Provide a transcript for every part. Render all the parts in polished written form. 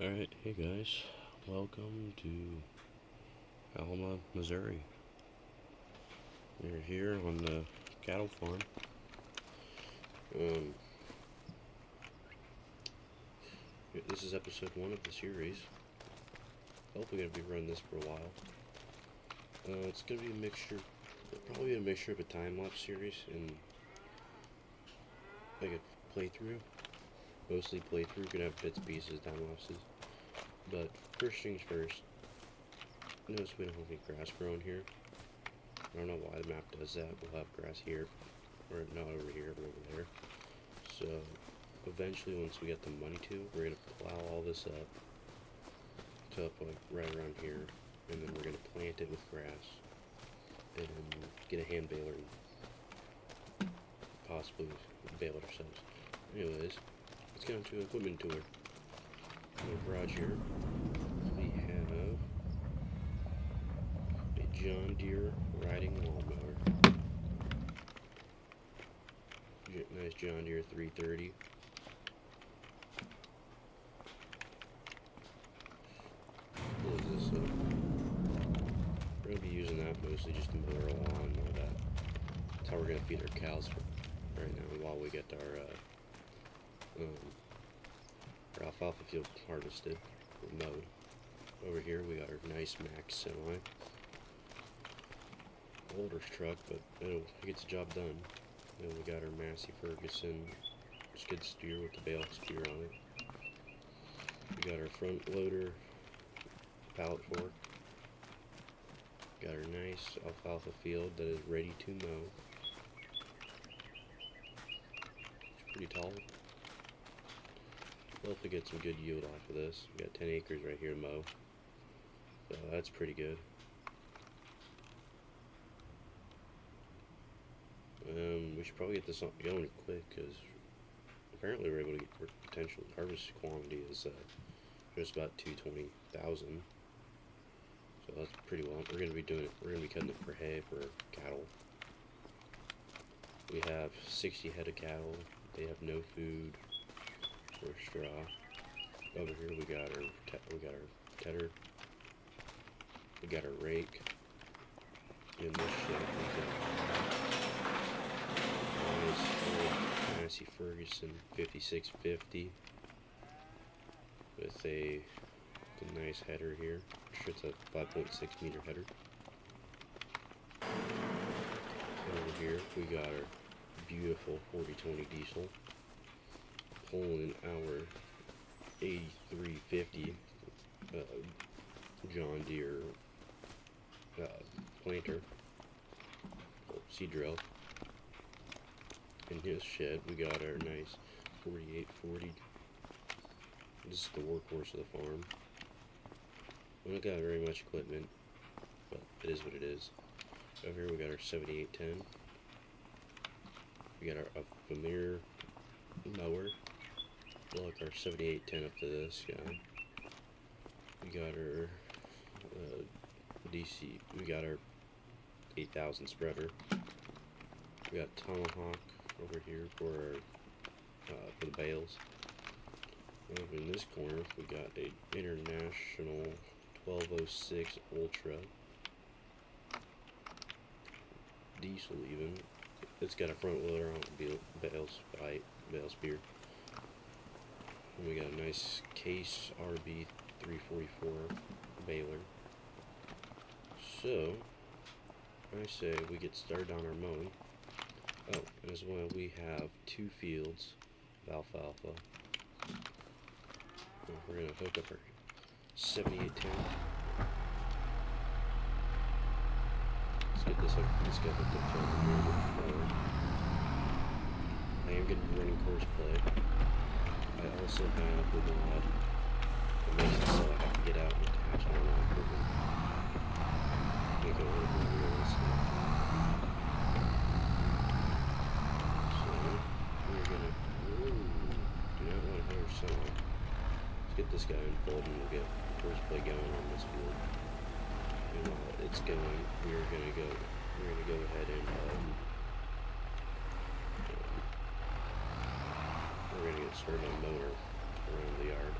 Alright, hey guys, welcome to Alma, Missouri. We're here on the cattle farm. This is episode 1 of the series. Hopefully gonna be running this for a while. It's gonna be a mixture, probably a mixture of a time-lapse series and like a playthrough. Mostly playthrough, gonna have bits, pieces, time-lapses. But first things first, notice we don't have any grass growing here. I don't know why the map does that. We'll have grass here, or not over here, but over there. So eventually, once we get the money to, we're gonna plow all this up to up like right around here, and then we're gonna plant it with grass and get a hand baler and possibly bale it ourselves. Anyways, let's get onto equipment tour. In the garage here, we have a John Deere riding lawnmower. Nice John Deere 330. Close this up. We're going to be using that mostly just to mow our lawn and all that. That's how we're going to feed our cows right now while we get our alfalfa field harvested or mowed. Over here we got our nice Max semi. Older truck, but it gets the job done. Then we got our Massey Ferguson skid steer with the bale steer on it. We got our front loader pallet fork. Got our nice alfalfa field that is ready to mow. It's pretty tall. We'll have to get some good yield off of this. We got 10 acres right here to mow. So that's pretty good. We should probably get this going quick because apparently we're able to get our potential harvest quantity is just about 220,000. So that's pretty well. We're gonna be cutting it for hay for cattle. We have 60 head of cattle. They have no food or straw. Over here we got our tedder. We got our rake. In this shed we got Massey Ferguson 5650 with a nice header here. I'm sure it's a 5.6 meter header. Over here we got our beautiful 4020 diesel pulling our 8350 John Deere planter, seed drill. In his shed, we got our nice 4840. This is the workhorse of the farm. We don't got very much equipment, but it is what it is. Over here, we got our 7810. We got our Farmimg mower. Look, our 7810 up to this guy. We got our DC. We got our 8000 spreader. We got Tomahawk over here for the bales. Over in this corner, we got a International 1206 Ultra diesel. Even it's got a front loader on bale spear. And we got a nice Case RB 344 baler. So I say we get started on our mowing. Oh, and as well, we have 2 fields of alfalfa. We're going to hook up our 7810. Let's get this hooked up to the I am going to be running course play. I also have the mod that makes it so I have to get out and attach all my equipment. Make it a little more realistic. Do not want to hire someone. Let's get this guy unfolded and we'll get first play going on this field. And while it's going, we're gonna go ahead and we're gonna get started on mowing around the yard.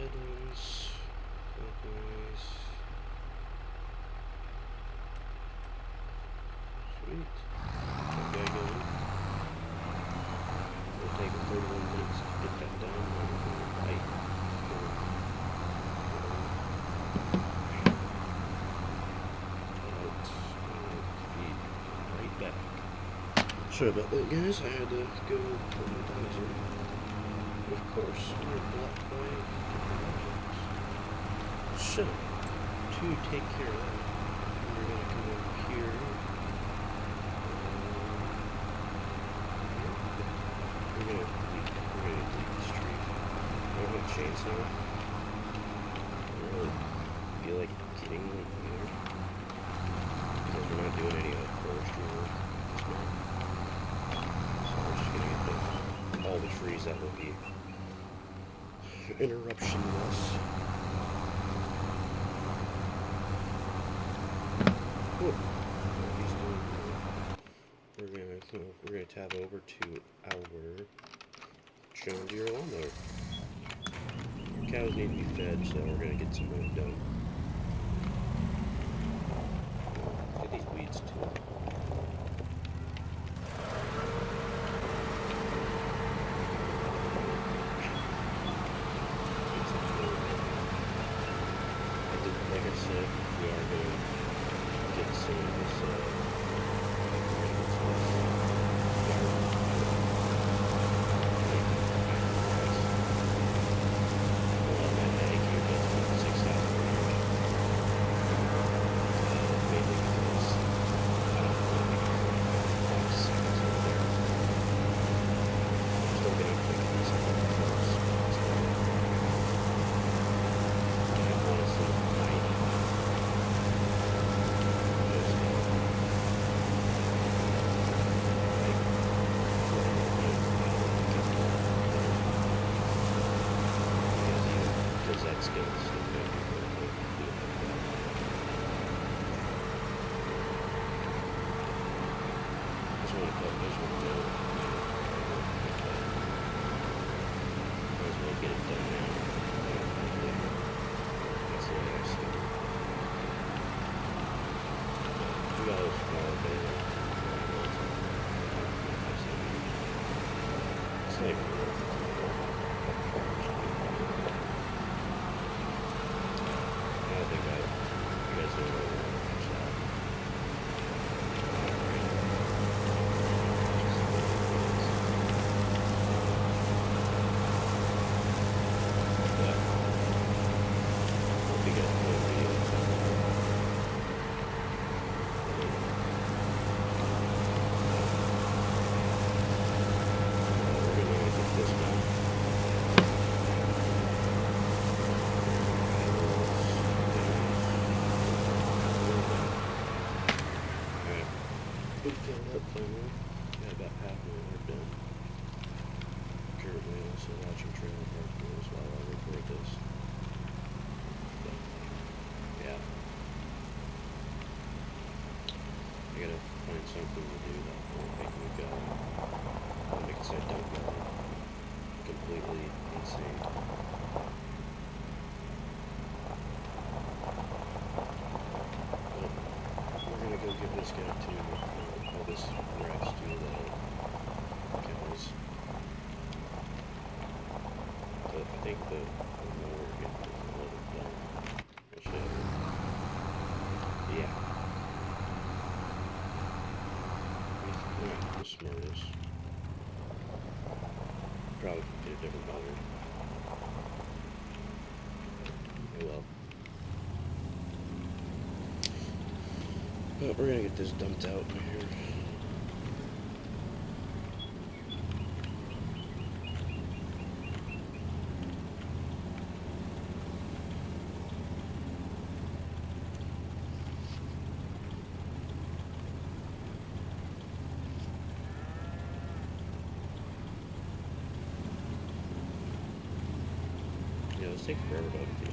headlands. Nice. Sweet. Okay, going. It'll take 31 minutes to get that done. Right. Right back. Sorry about that, guys. I had to go put my dogs in. Of course, we're blocked by objects. So, to take care of that, we're going to come over here. We're going to delete this tree. I don't have a chainsaw. I don't really feel like getting one either. Because we're not doing any forestry work this month. So we're just going to get all the trees that will be interruption-less. Cool. He's doing good. We're gonna tab over to our John Deere lawnmower. Cows need to be fed, so we're gonna get some work done. Get these weeds too. Like I said, we are going to get some of this something to do that won't make me go, because I don't go completely insane. But we're gonna go give this guy to all this grass to the cows. But I think the mower gets a little done. Which yeah. Not the smartest. Probably get a different color. Oh well. But we're gonna get this dumped out here. Yeah, this takes forever to do.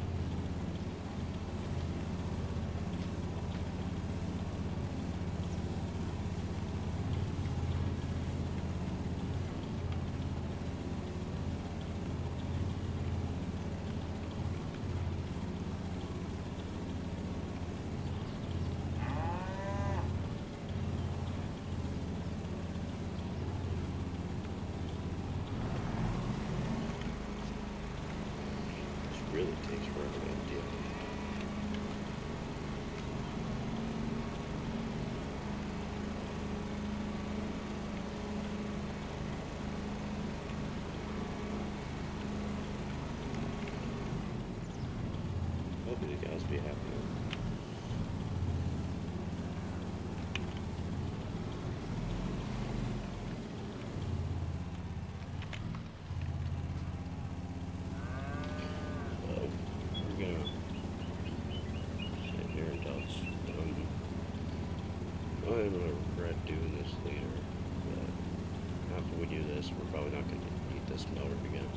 pretty happy with. So we're gonna sit here and dust. I'm gonna regret doing this later, but after we do this, we're probably not gonna need this melter again.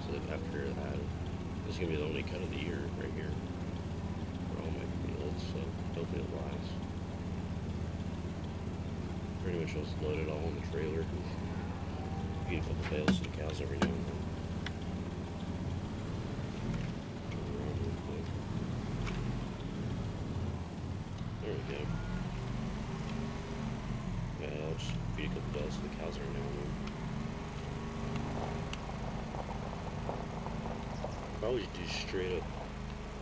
So after that, this is gonna be the only cut of the year right here for all my fields, so hopefully it lasts. Pretty much just load it all in the trailer. Feed a couple bales to the cows every now and then. There we go. Yeah, I'll just feed a couple bales to the cows every now and then. Probably do straight up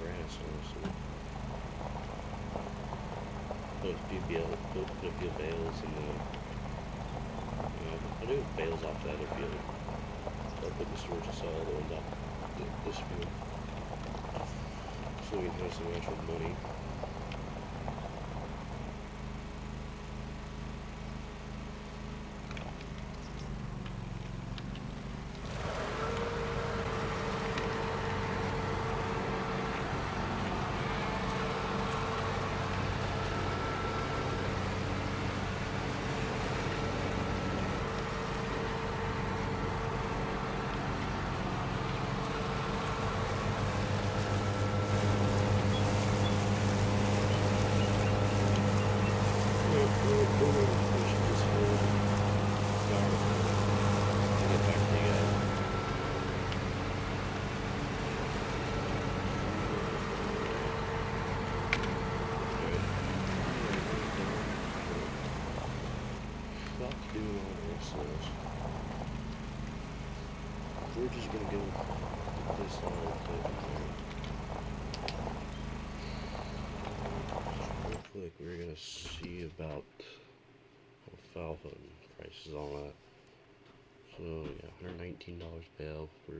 grass, honestly. Put a few bales in the. I'll do bales off the other field. I'll put the storage and sell all the ones off this field. So we can have some actual money. We're just gonna go get this all put in there. Real quick, we're gonna see about alfalfa and prices on that. So yeah, $119 bale for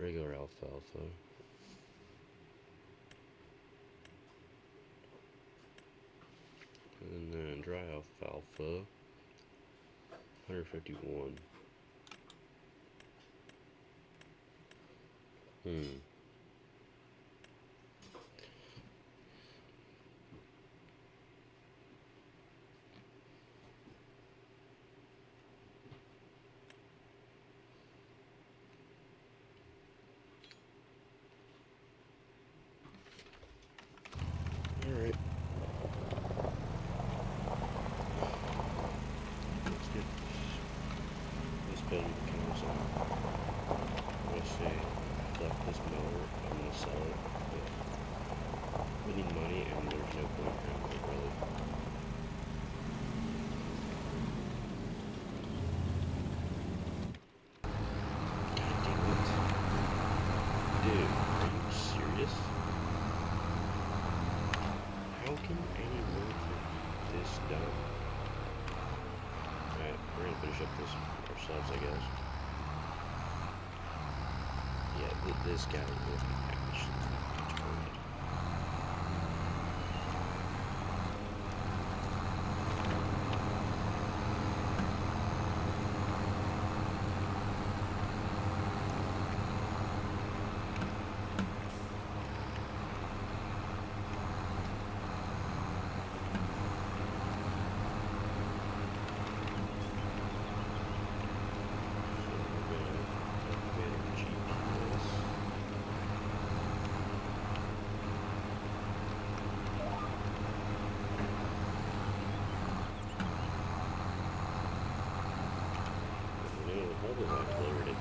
regular alfalfa. And then dry alfalfa, 151. Alright. Let's get this building counts on. I'm gonna say, left this mower, I'm gonna sell it. But we need money and there's no point in it, really. God damn it. Dude, are you serious? How can anyone get this done? Alright, we're gonna finish up this ourselves, I guess. Yeah, this guy will be packaged retarded. Probably not lowered it.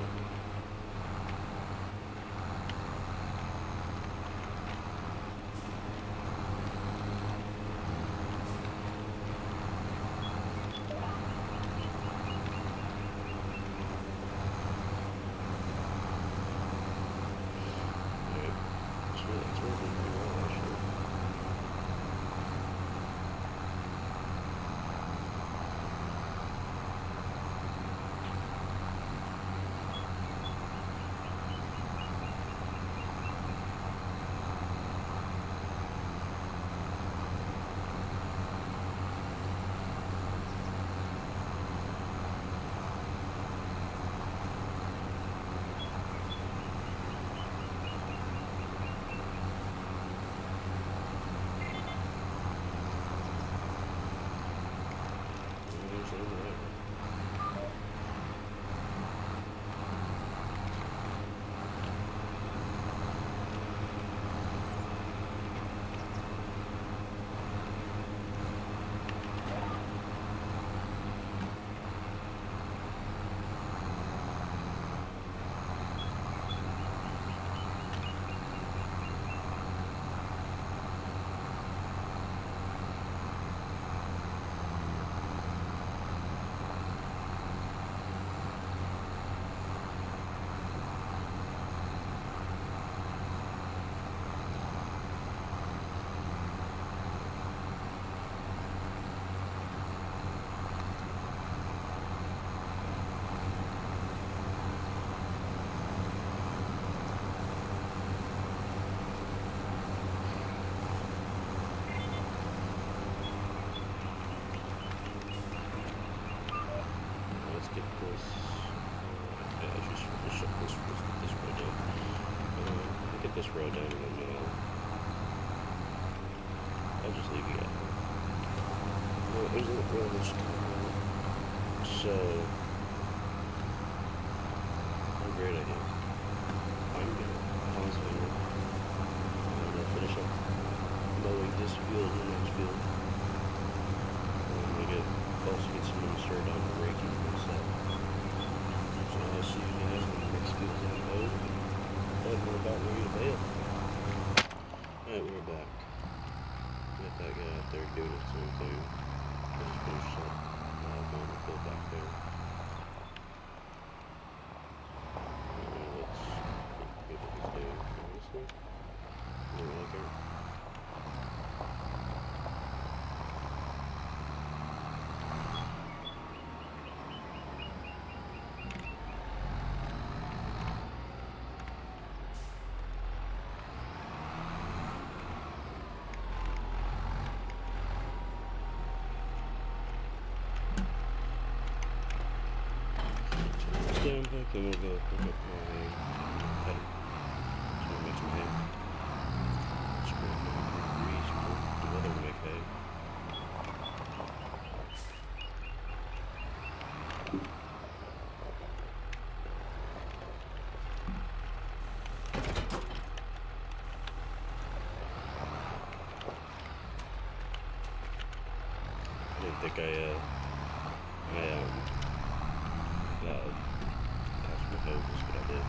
It's working pretty well, actually. just land the right one. Let's get this. Yeah, let's just shut this row down. Get this row down, and then I'll just leave you at that. Well, there's a little bit. So, a great idea. I'm gonna pause it here. I'm gonna finish up mowing this field and the next field. I'm gonna also get some insert on the raking and stuff. So I'll see you guys when the next field's on mowed. And we're about ready to bail. Alright, we're back. Got that guy out there doing his own thing. I just finished up going to field back there. Let's see what we do. Honestly, I like it. Down back, then we'll go pick up my hay. So we'll make some hay. It's going to be breeze for the weather to make hay. I didn't think I hoses, but I did.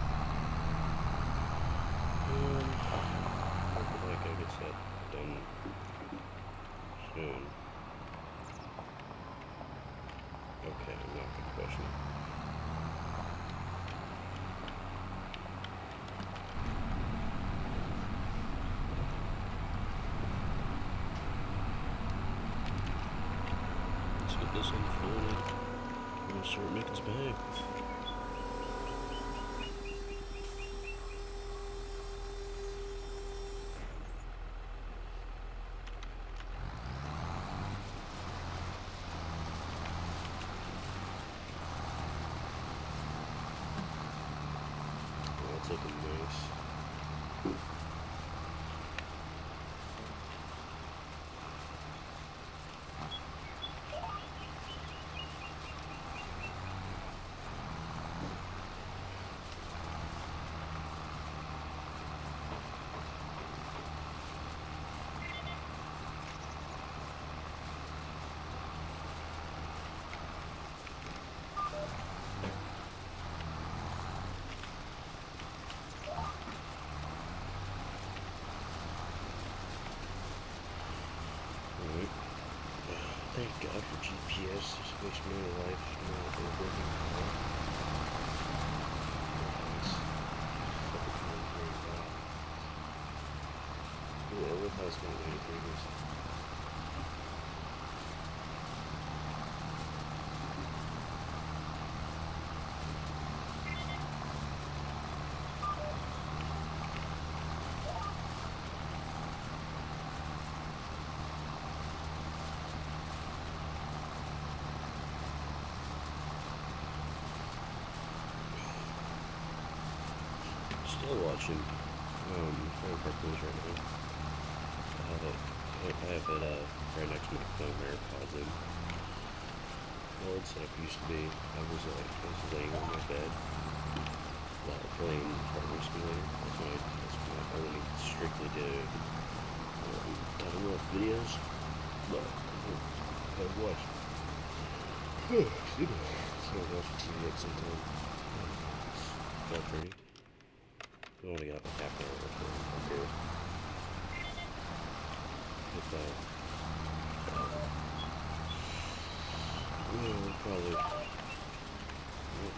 Hopefully I can get that done soon. Okay, I'm not gonna question it. Let's get this unfolded. I'm gonna start making some hay. That's looking nice. Thank God for GPS. This makes my life more working. Yeah, what has my way previous? Still watching Farmimg right now. I have it right next to my phone, AirPods in. My old setup used to be I was laying on my bed while playing Farming Simulator. That's when I only strictly did time lapse videos. But I watched. Excuse me. So I watched TV at some time. It's 12:30. We only got like half an hour left here. But we'll probably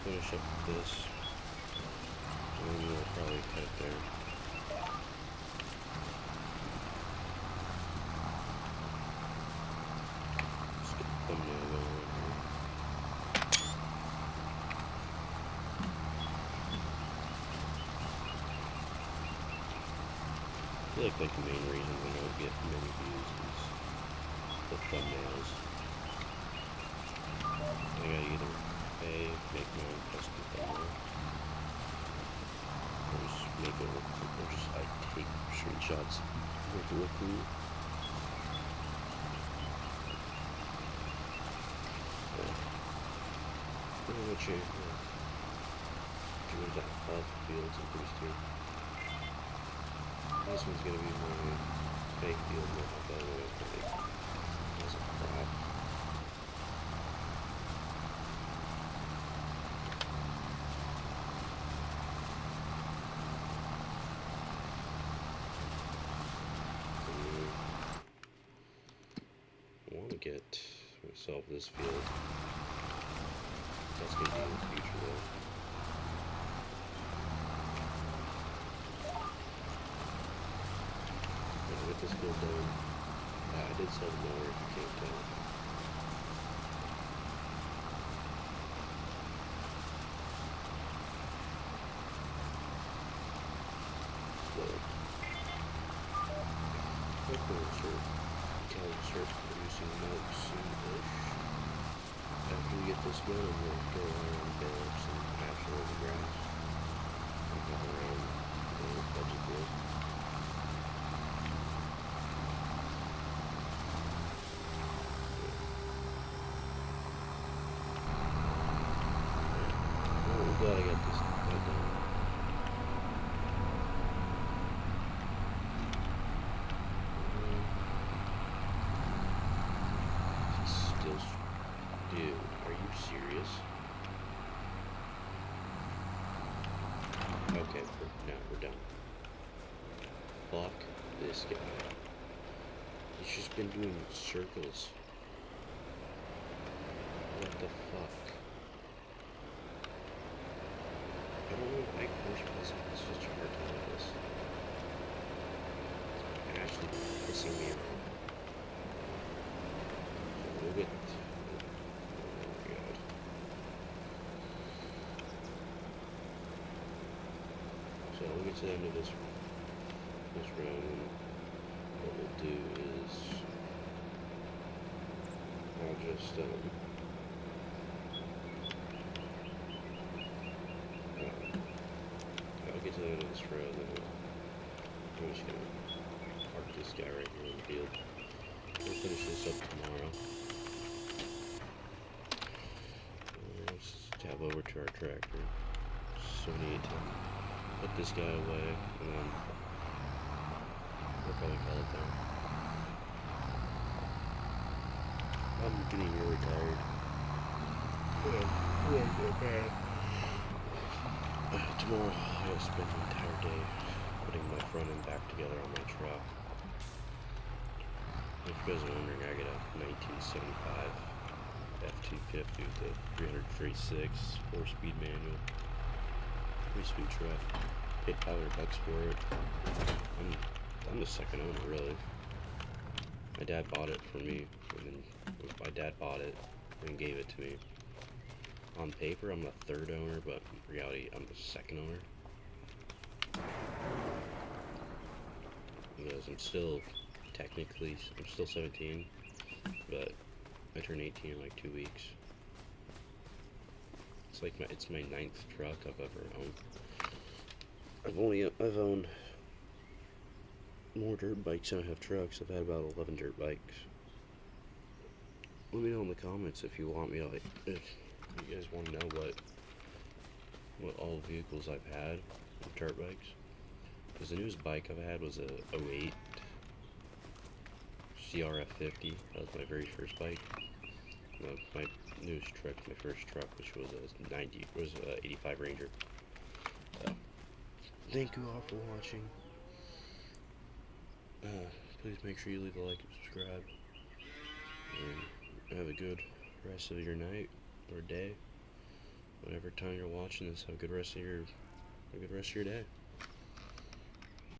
finish up with this, and then we'll probably cut it there. Let's get the thumbnail going right here. I feel like the main reason we don't get many views is the thumbnails. I gotta either make my own custom thumbnail, or just make it look cool, or just I take screenshots, make it look cool. Pretty much it. Get rid of that off fields and boost here. This one's gonna be my fake field map, by the way. That's a crap. I want to get myself this field. That's gonna be in the future though. Get this field done. I did sell more if you can't tell. Cows start producing milk soon-ish. After we get this done, I'm going to go around and bale up some pasture over grass and go around the budget field. I'm glad I got this done. Dude, are you serious? Okay, now we're done. Fuck this guy. He's just been doing circles. What the fuck? I don't know why first place has such a hard time with this. It's actually pissing me off. We'll get. So we'll get to the end of this round, and what we'll do is I'll just I'll get to the end of this row, then I'm just gonna park this guy right here in the field. We'll finish this up tomorrow. Let's tab over to our tractor. So we need to put this guy away, and then we'll probably call it there. I'm getting really tired. Tomorrow I gotta spend the entire day putting my front and back together on my truck. If you guys are wondering, I got a 1975 F-250 with a 336 4-speed manual. Pretty sweet truck. Paid $500 for it. I'm the second owner, really. My dad bought it for me, and then my dad bought it and gave it to me. On paper, I'm the third owner, but in reality, I'm the second owner. Because I'm still 17, but I turn 18 in like 2 weeks. It's like it's my 9th truck I've ever owned. I've owned more dirt bikes than I have trucks. I've had about 11 dirt bikes. let me know in the comments if you want me to, like, if you guys want to know what all vehicles I've had with dirt bikes. Because the newest bike I've had was a '08 CRF50. That was my very first bike. My newest truck, my first truck, which was a 85 Ranger. Thank you all for watching. Please make sure you leave a like and subscribe. And have a good rest of your night or day. Whatever time you're watching this, have a good rest of your day.